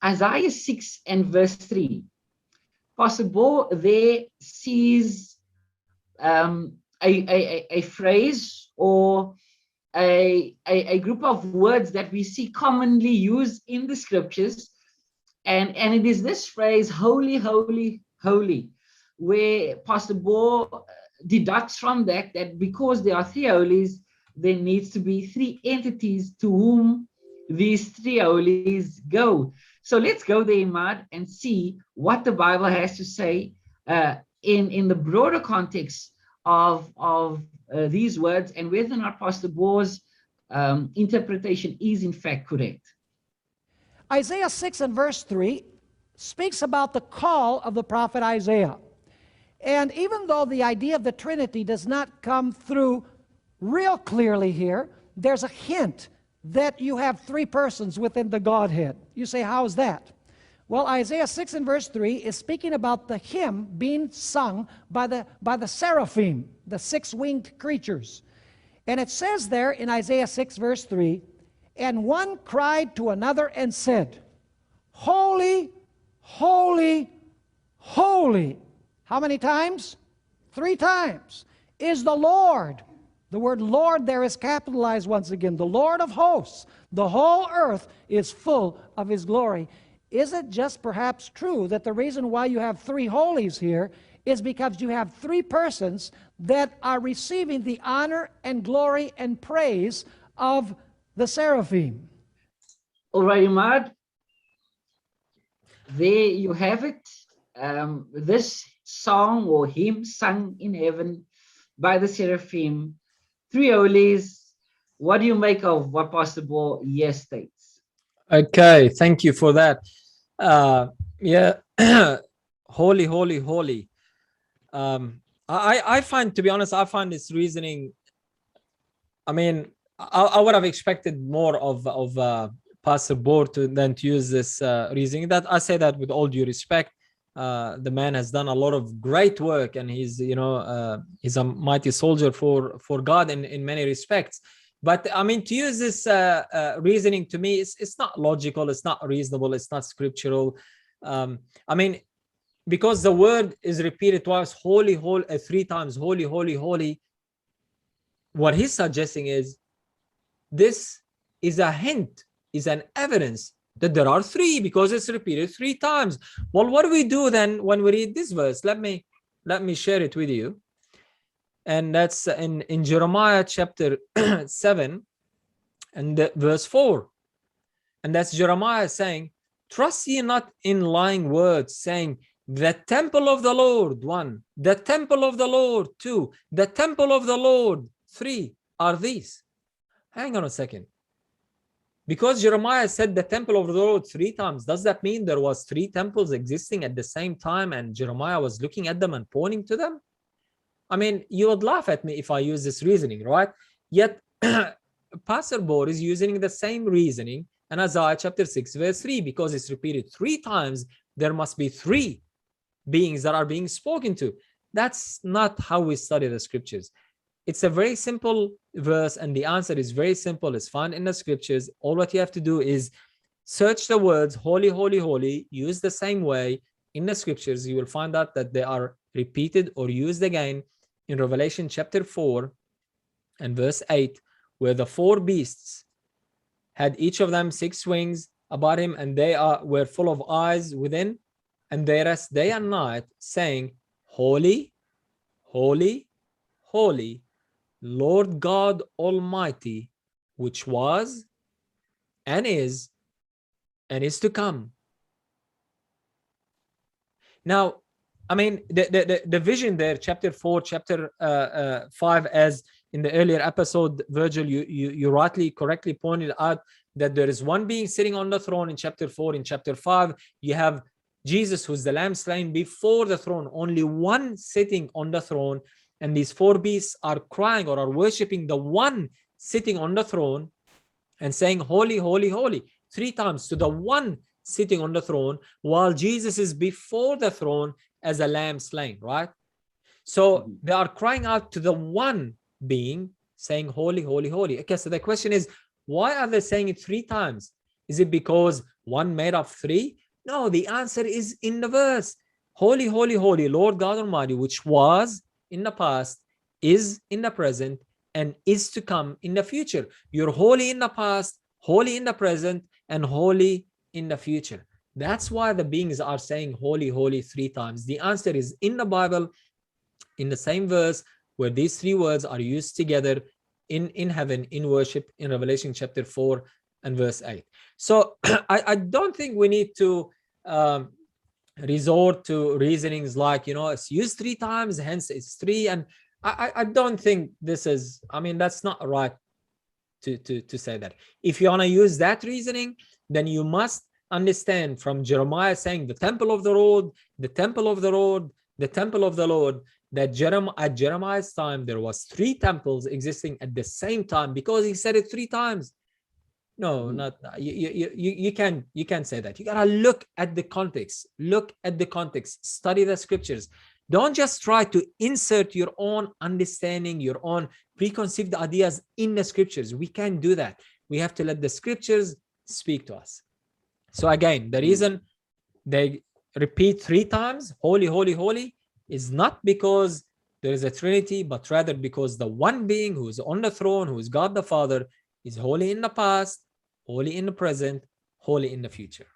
Isaiah 6 and verse 3, Pastor Bo there sees a phrase or a group of words that we see commonly used in the scriptures. And it is this phrase, holy, holy, holy, where Pastor Bo deducts from that because there are three holies, there needs to be three entities to whom these three holies go. So let's go there, Imad, and see what the Bible has to say in the broader context of these words, and whether or not Pastor Bo's interpretation is in fact correct. Isaiah 6 and verse 3 speaks about the call of the prophet Isaiah. And even though the idea of the Trinity does not come through real clearly here, there's a hint that you have three persons within the Godhead. You say, how is that? Well, Isaiah 6 and verse 3 is speaking about the hymn being sung by the seraphim, the six-winged creatures. And it says there in Isaiah 6 verse 3, and one cried to another and said, holy, holy, holy. How many times? 3 times. Is the Lord. The word Lord there is capitalized once again. The Lord of hosts. The whole earth is full of His glory. Is it just perhaps true that the reason why you have 3 holies here is because you have 3 persons that are receiving the honor and glory and praise of the seraphim? All right, Imad. There you have it. This song or hymn sung in heaven by the seraphim, 3 holies. What do you make of what Pastor Bo yes states? Okay, thank you for that. Yeah, holy, holy, holy. I find, to be honest, I find this reasoning, I mean, I would have expected more of Pastor Bo than to use this reasoning. That I say that with all due respect. The man has done a lot of great work, and he's, you know, he's a mighty soldier for God in many respects. But I mean, to use this reasoning, to me, it's not logical, it's not reasonable, it's not scriptural. I mean, because the word is repeated twice, holy, holy, 3 times, holy, holy, holy. What he's suggesting is this is a hint, is an evidence that there are 3, because it's repeated 3 times. Well, what do we do then when we read this verse? Let me share it with you. And that's in Jeremiah chapter 7 and verse 4. And that's Jeremiah saying, trust ye not in lying words, saying, the temple of the Lord, 1, the temple of the Lord, 2, the temple of the Lord, 3, are these. Hang on a second. Because Jeremiah said the temple of the Lord 3 times, does that mean there was 3 temples existing at the same time and Jeremiah was looking at them and pointing to them? I mean, you would laugh at me if I use this reasoning, right? Yet, Pastor Bo is using the same reasoning in Isaiah chapter 6, verse 3, because it's repeated 3 times, there must be 3 beings that are being spoken to. That's not how we study the scriptures. It's a very simple verse, and the answer is very simple. It's found in the scriptures. All what you have to do is search the words holy, holy, holy, use the same way in the scriptures. You will find out that they are repeated or used again in Revelation chapter 4 and verse 8, where the 4 beasts had each of them 6 wings about him, and they were full of eyes within, and they rest day and night, saying, holy, holy, holy, Lord God Almighty, which was and is to come. Now, I mean, the vision there, chapter 4, chapter 5, as in the earlier episode, Virgil, you rightly, correctly pointed out that there is one being sitting on the throne in chapter 4. In chapter 5, you have Jesus, who's the lamb slain before the throne, only one sitting on the throne. And these 4 beasts are crying or are worshiping the one sitting on the throne and saying, holy, holy, holy, 3 times to the one sitting on the throne, while Jesus is before the throne as a lamb slain, right? So they are crying out to the one being, saying, holy, holy, holy. Okay, so the question is, why are they saying it 3 times? Is it because one made up three? No, the answer is in the verse. Holy, holy, holy, Lord God Almighty, which was in the past, is in the present, and is to come in the future. You're holy in the past, holy in the present, and holy in the future. That's why the beings are saying holy, holy 3 times. The answer is in the Bible, in the same verse, where these 3 words are used together in heaven, in worship, in Revelation chapter 4 and verse 8. So I don't think we need to resort to reasonings like, it's used 3 times, hence it's 3. And I don't think this is, I mean, that's not right to say that. If you want to use that reasoning, then you must understand from Jeremiah saying the temple of the Lord, the temple of the Lord, the temple of the Lord, that at Jeremiah's time there was 3 temples existing at the same time, because he said it 3 times. No, not you can't say that. You gotta look at the context. Look at the context. Study the scriptures. Don't just try to insert your own understanding, your own preconceived ideas in the scriptures. We can't do that. We have to let the scriptures speak to us. So again, the reason they repeat 3 times, holy, holy, holy, is not because there is a Trinity, but rather because the one being who is on the throne, who is God the Father, is holy in the past, holy in the present, holy in the future.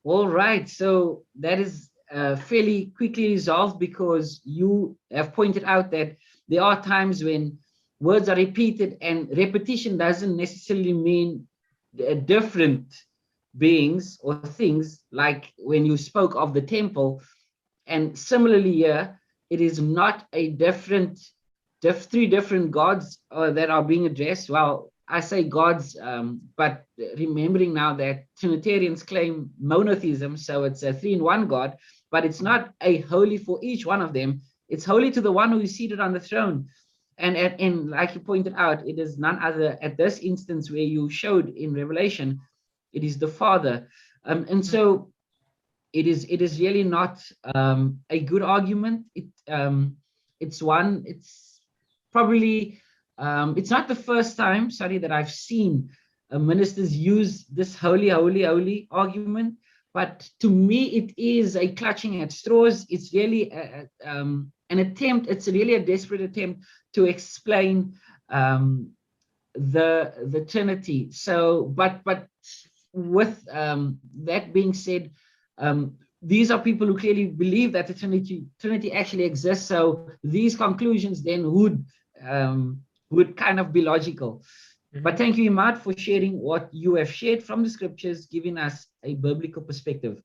All right, so that is fairly quickly resolved, because you have pointed out that there are times when words are repeated, and repetition doesn't necessarily mean different beings or things, like when you spoke of the temple. And similarly here, it is not a different 3 different gods that are being addressed. Well, I say gods, but remembering now that Trinitarians claim monotheism, so it's a 3-in-1 God, but it's not a holy for each one of them. It's holy to the one who is seated on the throne. And like you pointed out, it is none other at this instance where you showed in Revelation, it is the Father. And so it is really not a good argument. It's probably it's not the first time, sorry, that I've seen ministers use this holy, holy, holy argument. But to me, it is a clutching at straws. It's really an attempt. It's really a desperate attempt to explain the Trinity. So, but with that being said, these are people who clearly believe that the Trinity actually exists. So these conclusions then would kind of be logical. But thank you, Imad, for sharing what you have shared from the scriptures, giving us a biblical perspective.